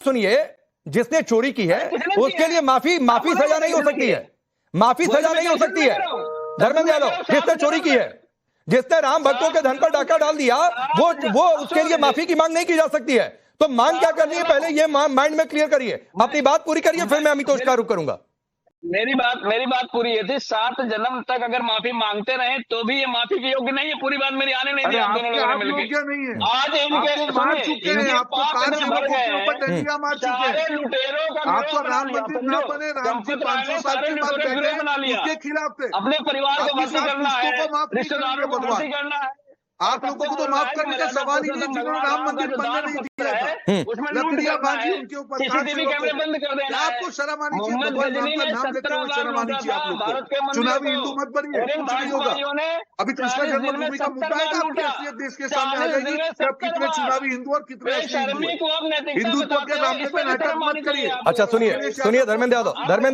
सुनिए, जिसने चोरी की है उसके लिए माफी सजा नहीं हो सकती है, माफी सजा नहीं हो सकती है। धर्मेंद्र यादव, जिसने चोरी की है, जिसने राम भक्तों के धन पर डाका डाल दिया, वो उसके लिए माफी की मांग नहीं की जा सकती है। तो मांग क्या करनी है, पहले ये माइंड में क्लियर करिए, अपनी बात पूरी करिए, फिर मैं अमितोष का रुख करूंगा। मेरी बात पूरी है थी। 7 जन्म तक अगर माफी मांगते रहे तो भी ये माफी के योग्य नहीं है। पूरी बात मेरी आने नहीं दी आप दोनों लोगों ने मिलकर। नहीं है, आज इनके मार चुके हैं, आपको कार सेवकों के ऊपर डंडियां मार चुके हैं, लुटेरों का आपको राम मंदिर न बने, राम जी 500 साल की बात बना लिया, उसके खिलाफ थे। अपने परिवार को भर्ती करना है, रिश्तेदारों को भर्ती करना है। आप लोगों को तो माफ करने का सवाल ही नहीं, जिन्होंने राम मंदिर बनने नहीं दिया था, उसमें लकड़ियां बांधी उनके ऊपर, सीसीटीवी कैमरे बंद कर देना है। आपको शर्म आनी चाहिए, भगवान राम का नाम लेते हुए शर्म आनी चाहिए आप लोग को। चुनावी हिंदू मत बनिए, कुछ नहीं होगा। अभी कृष्णा जन्मभूमि का मुद्दा है, आपकी असलियत देश के सामने आ जाएगी कि आप कितने चुनावी हिंदू और कितने हिंदुत्व के नाम पे नाटक मत करिए। अच्छा सुनिए धर्मेंद्र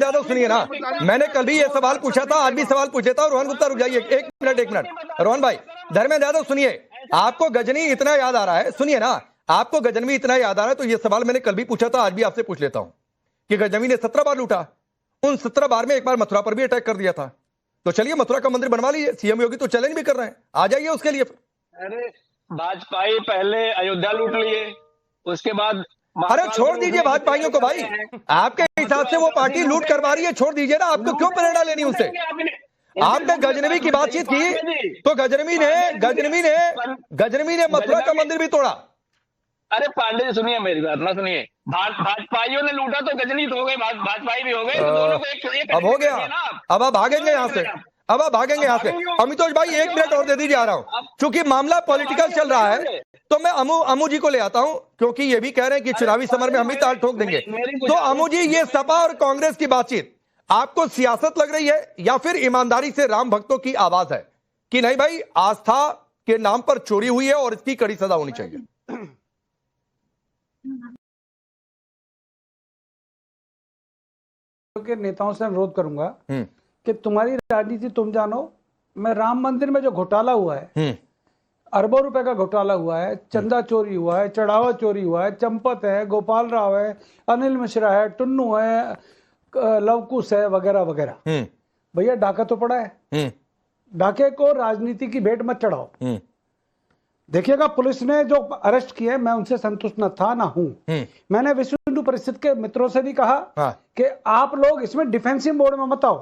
यादव सुनिए ना, मैंने कल भी ये सवाल पूछा था, आज भी सवाल पूछा था। रोहन गुप्ता रुक जाइए, एक मिनट रोहन भाई। धर्मेंद्र यादव सुनिए, आपको गजनी इतना याद आ रहा है, सुनिए ना, आपको गजनवी इतना याद आ रहा है, तो ये सवाल मैंने कल भी पूछा था, आज भी आपसे पूछ लेता हूं कि गजनवी ने 17 बार लूटा, उन 17 बार में एक बार मथुरा पर भी अटैक कर दिया था। तो चलिए मथुरा का मंदिर बनवा लीजिए, सीएम योगी तो चैलेंज भी कर रहे हैं, आ जाइए उसके लिए। अरे भाजपाई पहले अयोध्या लूट लिए, उसके बाद अरे छोड़ दीजिए भाजपाइयों को भाई, आपके हिसाब से वो पार्टी लूट करवा रही है, छोड़ दीजिए ना, आपको क्यों प्रेरणा लेनी उससे। आपने गजनवी की बातचीत की तो गजनवी ने मथुरा का मंदिर भी तोड़ा। अरे पांडे जी सुनिए मेरी बात ना, सुनिए, भाजपाइयों ने लूटा तो गजनी तो हो गए, भाजपाई भी हो गए, तो दोनों को एक अब हो गया, अब आप भागेंगे यहाँ से, अब आप भागेंगे यहाँ से। अमितोष भाई 1 मिनट और दे दीजिए, आ रहा हूँ, क्योंकि मामला पॉलिटिकल चल रहा है, तो मैं अमू जी को ले आता हूँ, क्योंकि ये भी कह रहे हैं कि चुनावी समर में हम भी ताल ठोक देंगे। तो अमू जी, ये सपा और कांग्रेस की बातचीत आपको सियासत लग रही है या फिर ईमानदारी से राम भक्तों की आवाज है कि नहीं भाई, आस्था के नाम पर चोरी हुई है और इसकी कड़ी सजा होनी चाहिए? के नेताओं से अनुरोध करूंगा कि तुम्हारी राजनीति तुम जानो, मैं राम मंदिर में जो घोटाला हुआ है, अरबों रुपए का घोटाला हुआ है, चंदा चोरी हुआ है, चढ़ावा चोरी हुआ है, चंपत है, गोपाल राव है, अनिल मिश्रा है, टुन्नू है, लवकुश है, वगैरह वगैरह। भैया डाका तो पड़ा है, डाके को राजनीति की भेंट मत चढ़ाओ। देखिएगा, पुलिस ने जो अरेस्ट किए, मैं उनसे संतुष्ट न था ना हूं। मैंने विश्व हिंदू परिषद के मित्रों से भी कहा कि आप लोग इसमें डिफेंसिव मोड में मत आओ,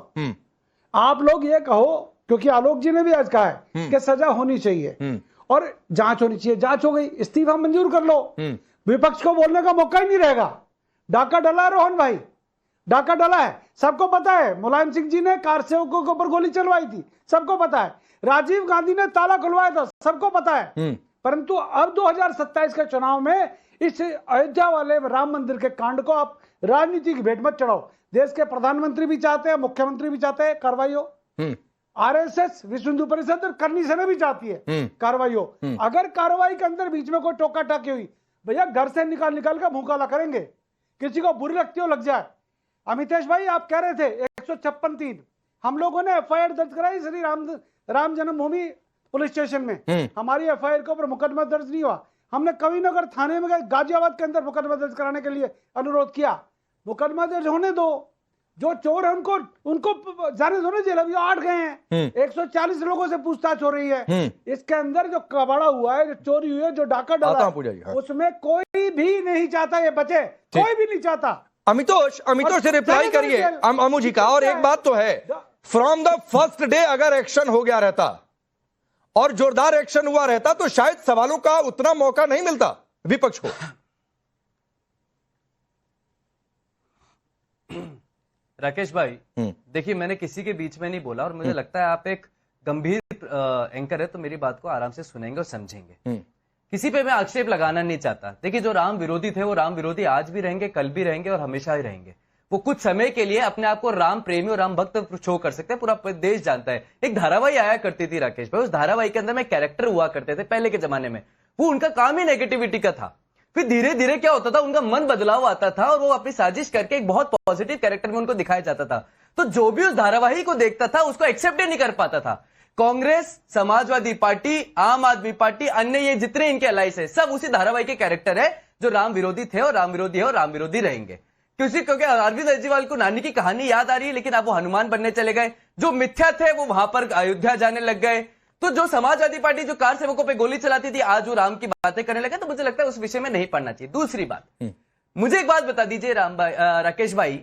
आप लोग ये कहो, क्योंकि आलोक जी ने भी आज कहा है कि सजा होनी चाहिए और जांच होनी चाहिए। जांच हो गई, इस्तीफा मंजूर कर लो, विपक्ष को बोलने का मौका ही नहीं रहेगा। डाका डला रोहन भाई, डाका डला है, सबको पता है। मुलायम सिंह जी ने कार सेवकों के ऊपर गोली चलवाई थी, सबको पता है। राजीव गांधी ने ताला खुलवाया था, सबको पता है। परंतु अब 2027 के चुनाव में इस अयोध्या वाले राम मंदिर के कांड को आप राजनीति की भेंट मत चढ़ाओ। देश के प्रधानमंत्री भी चाहते हैं, मुख्यमंत्री भी चाहते हैं कार्रवाई हो, आरएसएस, विश्व हिंदू परिषद और करनी सेना भी चाहती है कार्रवाई हो। अगर कार्रवाई के अंदर बीच में कोई टोका टाकी हुई, भैया घर से निकाल कर मुंह काला करेंगे, किसी को बुरी लगती हो लग जाए। अमितेश भाई, आप कह रहे थे 156(3), हम लोगों ने एफआईआर दर्ज कराई श्री राम जन्मभूमि पुलिस स्टेशन में। हमारी एफआईआर के ऊपर मुकदमा दर्ज नहीं हुआ। हमने कविनगर थाने में गए, गाजियाबाद के अंदर मुकदमा दर्ज कराने के लिए अनुरोध किया। मुकदमा दर्ज होने दो, जो चोर है उनको जाने दो ना जेल। अभी 8 गए हैं, 140 लोगों से पूछताछ हो रही है। इसके अंदर जो कबाड़ा हुआ है, जो चोरी हुई है, जो डाका डाला है, उसमें कोई भी नहीं चाहता ये बचे, कोई भी नहीं चाहता। अमितोष से रिप्लाई करिए अमू जी का। और एक बात तो है, फ्रॉम द फर्स्ट डे अगर एक्शन हो गया रहता और जोरदार एक्शन हुआ रहता तो शायद सवालों का उतना मौका नहीं मिलता विपक्ष को। राकेश भाई, देखिए, मैंने किसी के बीच में नहीं बोला और मुझे लगता है आप एक गंभीर एंकर है, तो मेरी बात को आराम से सुनेंगे और समझेंगे। किसी पे मैं आक्षेप लगाना नहीं चाहता। देखिए, जो राम विरोधी थे वो राम विरोधी आज भी रहेंगे, कल भी रहेंगे और हमेशा ही रहेंगे। वो कुछ समय के लिए अपने आप को राम प्रेमी और राम भक्त शो कर सकते हैं, पूरा देश जानता है। एक धारावाही आया करती थी राकेश भाई, उस धारावाही के अंदर में कैरेक्टर हुआ करते थे पहले के जमाने में, वो उनका काम ही नेगेटिविटी का था। फिर धीरे धीरे क्या होता था, उनका मन बदलाव आता था और वो अपनी साजिश करके एक बहुत पॉजिटिव कैरेक्टर में उनको दिखाया जाता था। तो जो भी उस धारावाही को देखता था उसको एक्सेप्ट ही नहीं कर पाता था। कांग्रेस, समाजवादी पार्टी, आम आदमी पार्टी, अन्य ये जितने इनके अलाइस है, सब उसी धारावाही के कैरेक्टर है जो राम विरोधी थे और राम विरोधी है और राम विरोधी रहेंगे। क्योंकि अरविंद केजरीवाल को नानी की कहानी याद आ रही है, लेकिन अब वो हनुमान बनने चले गए। जो मिथ्या थे वो वहां पर अयोध्या जाने लग गए। तो जो समाजवादी पार्टी जो कार सेवकों पे गोली चलाती थी, आज वो राम की बातें करने लगे। तो मुझे लगता है उस विषय में नहीं पढ़ना चाहिए। दूसरी बात, मुझे एक बात बता दीजिए राकेश भाई,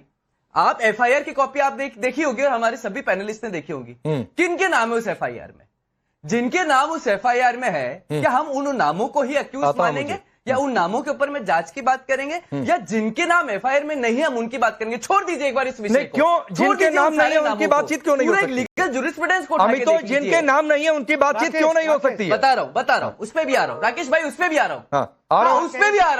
आप एफआईआर की कॉपी आप देखी होगी और हमारे सभी पैनलिस्ट ने देखी होगी। किन के नाम है उस एफआईआर में? जिनके नाम उस एफआईआर में है, क्या हम उन नामों को ही अक्यूज मानेंगे या उन नामों के ऊपर में जांच की बात करेंगे, या जिनके नाम एफआईआर में नहीं हम उनकी बात करेंगे? छोड़ दीजिए एक बार इस विषय को। क्यों जिनके नाम नहीं है उनकी बातचीत क्यों नहीं हो सकती? लीगल जुरिस्प्रूडेंस को अमितोष, जिनके नाम नहीं है उनकी बातचीत क्यों नहीं हो सकती है? बता रहा हूं, उस पे भी आ रहा हूं राकेश भाई, उस पे भी आ रहा हूं, उस पे भी आ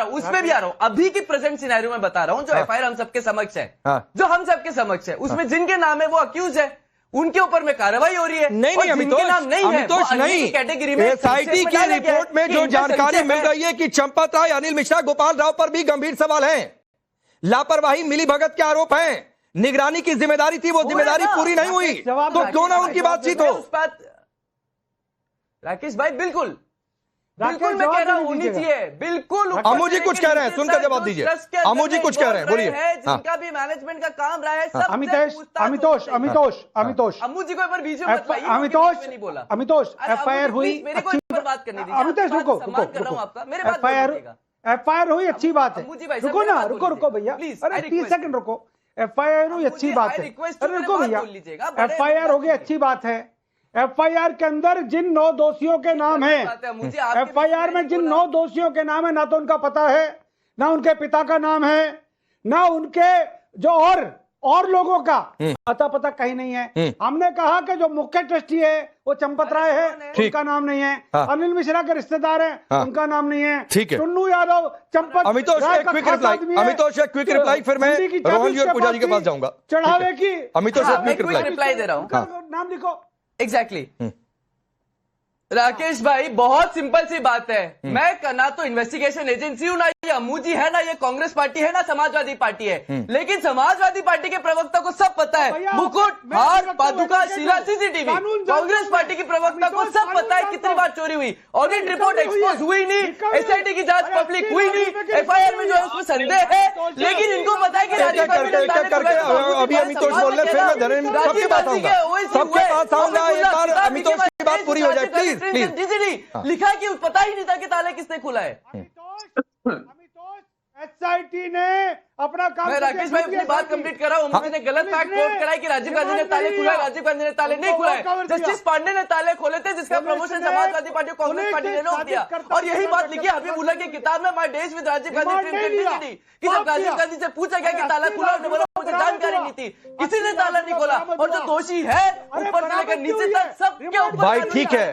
रहा हूं। अभी की प्रेजेंट सिनेरियो में बता रहा हूं, जो एफआईआर हम सबके समक्ष है, जो हम सबके समक्ष है, उसमें जिनके नाम है वो अक्यूज है, उनके ऊपर में कार्रवाई हो रही है। नहीं अमितोष, नहीं, कैटेगरी में एसआईटी की रिपोर्ट में जो जानकारी मिल रही है कि चंपत राय, अनिल मिश्रा, गोपाल राव पर भी गंभीर सवाल हैं, लापरवाही, मिलीभगत के आरोप हैं, निगरानी की जिम्मेदारी थी, वो जिम्मेदारी पूरी नहीं हुई, तो क्यों ना उनकी बातचीत हो? राकेश भाई बिल्कुल मैं कह रहा हूं होनी चाहिए, बिल्कुल। अमू जी कुछ कह रहे हैं, सुनकर जवाब दीजिए। अमू जी कुछ कह रहे हैं, बोलिए। जिनका भी मैनेजमेंट का काम रहा है, अमितोष अमू जी को एक बार बीच में नहीं बोला। अमितोष एफआईआर हुई, मेरे को बात करनी थी। अमितोष रुको, एफआईआर हुई अच्छी बात है, रुको ना, रुको भैया, अरे 30 सेकंड रुको। एफआईआर हुई अच्छी बात है, अरे रुको भैया, एफआईआर हो गई अच्छी बात है। एफआईआर के अंदर जिन 9 दोषियों के नाम हैं, एफआईआर में जिन 9 दोषियों के नाम है, ना तो उनका पता है, ना उनके पिता का नाम है, ना उनके जो और लोगों का अता पता कहीं नहीं है। हमने कहा कि जो मुख्य ट्रस्टी है वो चंपत राय है, उनका नाम नहीं है। अनिल मिश्रा के रिश्तेदार हैं, उनका नाम नहीं है। टुन्नू यादव, चंपत अमितोष एक क्विक रिप्लाई, फिर मैं रोहन जी और पूजा जी के पास जाऊंगा। चढ़ावे की अमितोष एक क्विक रिप्लाई दे रहा हूं, नाम लिखो। एग्जैक्टली राकेश भाई, बहुत सिंपल सी बात है। मैं ना तो इन्वेस्टिगेशन एजेंसी हूं, ना ये अमू जी है, ना ये कांग्रेस पार्टी है, ना समाजवादी पार्टी है। लेकिन समाजवादी पार्टी के प्रवक्ता को सब पता है, मुकुट, हार, पादुका, शीला, सीसीटीवी। कांग्रेस पार्टी की प्रवक्ता को सब पता है कितनी बार चोरी हुई। ऑडिट रिपोर्ट एक्सपोज हुई नहीं, एसआईटी की जांच पब्लिक हुई नहीं, एफआईआर में जो है उसमें संदेह है, लेकिन इनको पता है कि अभी अमितोष बोल रहे, फिर मैं धर्मेंद्र सबके पास आऊंगा, सबके पास आऊंगा। एक बार अमितोष की बात पूरी हो जाए प्लीज। लिखा है कि पता ही नहीं था कि ताला किसने खुला है। एसआईटी ने अपना काम, मैं राकेश भाई अपनी बात कंप्लीट कर रहा हूं। मैंने गलत फैक्ट कोट कराई कि राजीव गांधी ने ताले खुलाए, राजीव गांधी ने ताले नहीं खुलाए, जस्टिस पांडे ने ताले खोले थे, जिसका promotion Samajwadi party Congress party ने रोक दिया। और यही बात लिखी हबीबुल्लाह की किताब में, my days with Rajiv Gandhi, कि जब राजीव गांधी से पूछा गया कि ताला खुला, उन्होंने बोला मुझे जानकारी नहीं थी, किसी ने ताला नहीं खोला। और जो दोषी है ऊपर से लेकर नीचे तक सबके ऊपर भाई ठीक है,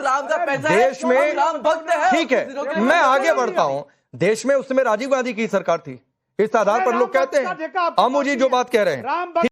राम का पैसा देश में राम भक्त है, ठीक है। मैं आगे बढ़ता हूं। देश में उस समय राजीव गांधी की सरकार थी, इस आधार पर लोग कहते हैं अमू जी जो बात कह रहे हैं।